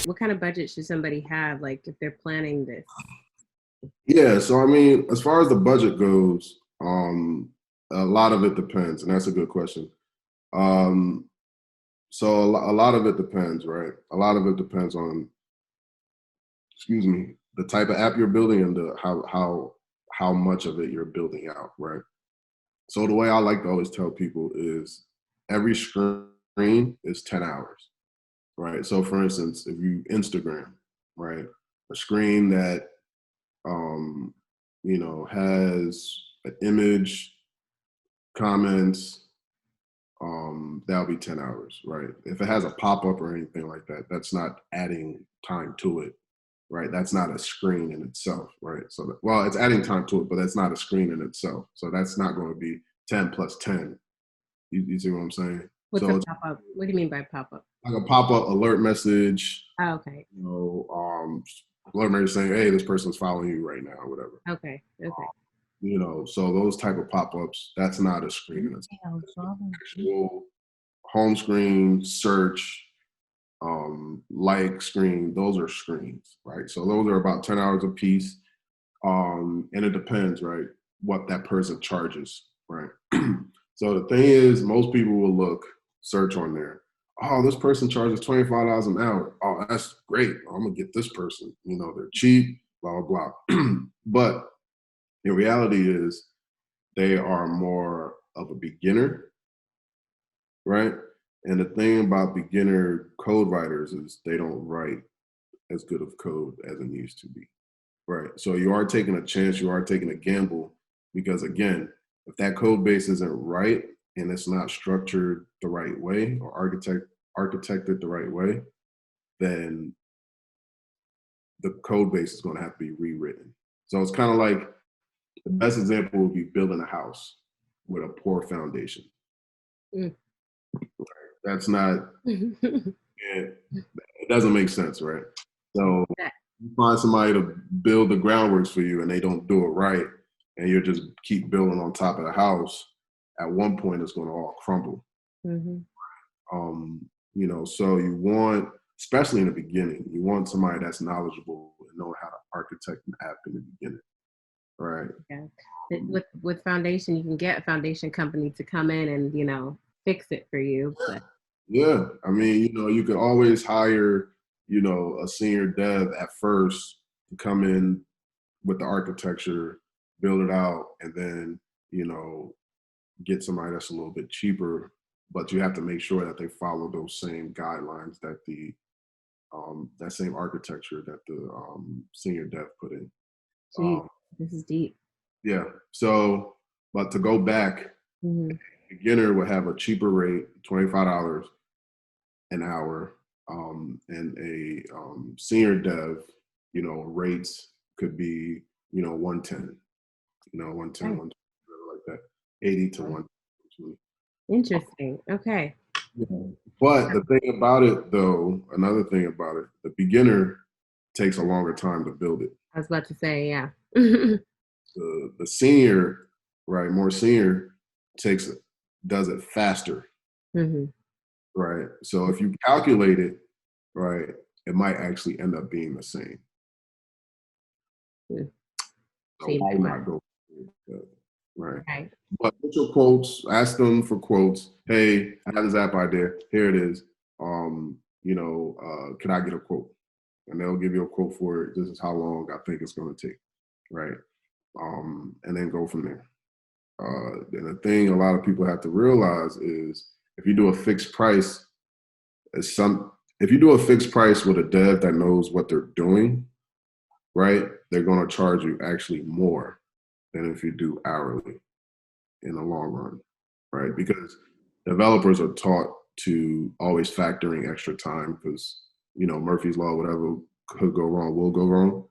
what kind of budget should somebody have, like if they're planning this? Yeah, so I mean, as far as the budget goes, a lot of it depends, and that's a good question. Um, so a lot of it depends, right? A lot of it depends on, excuse me, the type of app you're building and the how much of it you're building out, right? So the way I like to always tell people is every screen is 10 hours, right? So for instance, if you Instagram, right, a screen that has an image, comments, that'll be 10 hours, right? If it has a pop-up or anything like that, that's not adding time to it, right? That's not a screen in itself, right? So, well, it's adding time to it, but that's not a screen in itself. So that's not going to be 10 plus 10. You see what I'm saying? What's So a pop-up? What do you mean by pop-up? like a pop-up alert message, Oh, okay. alert message saying, hey, this person's following you right now, or whatever. Okay. So those type of pop-ups, that's not a screen. It's actual home screen, search, like screen, those are screens, right? So those are about 10 hours a piece. And it depends, right, what that person charges, right? So the thing is, most people will search on there. Oh, this person charges $25 an hour. Oh, that's great. I'm gonna get this person. They're cheap, blah, blah, blah. But the reality is they are more of a beginner, right? And the thing about beginner code writers is they don't write as good of code as it used to be, right? So you are taking a chance, you are taking a gamble, because again, if that code base isn't right and it's not structured the right way or architected the right way, then the code base is going to have to be rewritten. So it's kind of like the best example would be building a house with a poor foundation. That's not, it doesn't make sense, right? So you find somebody to build the groundworks for you and they don't do it right, and you just keep building on top of the house, at one point it's going to all crumble. So you want, especially in the beginning, you want somebody that's knowledgeable and know how to architect an app in the beginning, right? Yeah. With foundation, you can get a foundation company to come in and fix it for you. But. Yeah, I mean, you could always hire, a senior dev at first to come in with the architecture, build it out, and then, get somebody that's a little bit cheaper, but you have to make sure that they follow those same guidelines that that same architecture that the senior dev put in. This is deep. Yeah. So, but to go back, a beginner would have a cheaper rate, $25 an hour, and a senior dev, rates could be, 110, 110, 120, like that, 80 to 120. Interesting. Okay. But the thing about it, though, another thing about it, the beginner takes a longer time to build it. I was about to say, yeah. The senior, right, more senior, does it faster. Right. So if you calculate it, right, it might actually end up being the same. So why not go right? But with your quotes, ask them for quotes. Hey, I have this app idea. Here it is. Can I get a quote? And they'll give you a quote for it. This is how long I think it's going to take, right? And then go from there. And the thing a lot of people have to realize is if you do a fixed price, if you do a fixed price with a dev that knows what they're doing, right, they're going to charge you actually more than if you do hourly in the long run, right? Because developers are taught to always factoring extra time because, Murphy's Law, whatever could go wrong will go wrong.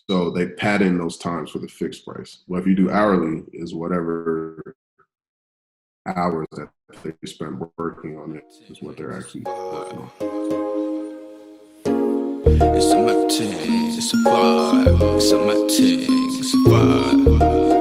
So they pad in those times for the fixed price. Well, if you do hourly, is whatever hours that they spend working on it is what they're actually working on. It's a my thing, it's a vibe, it's a my thing, it's a vibe.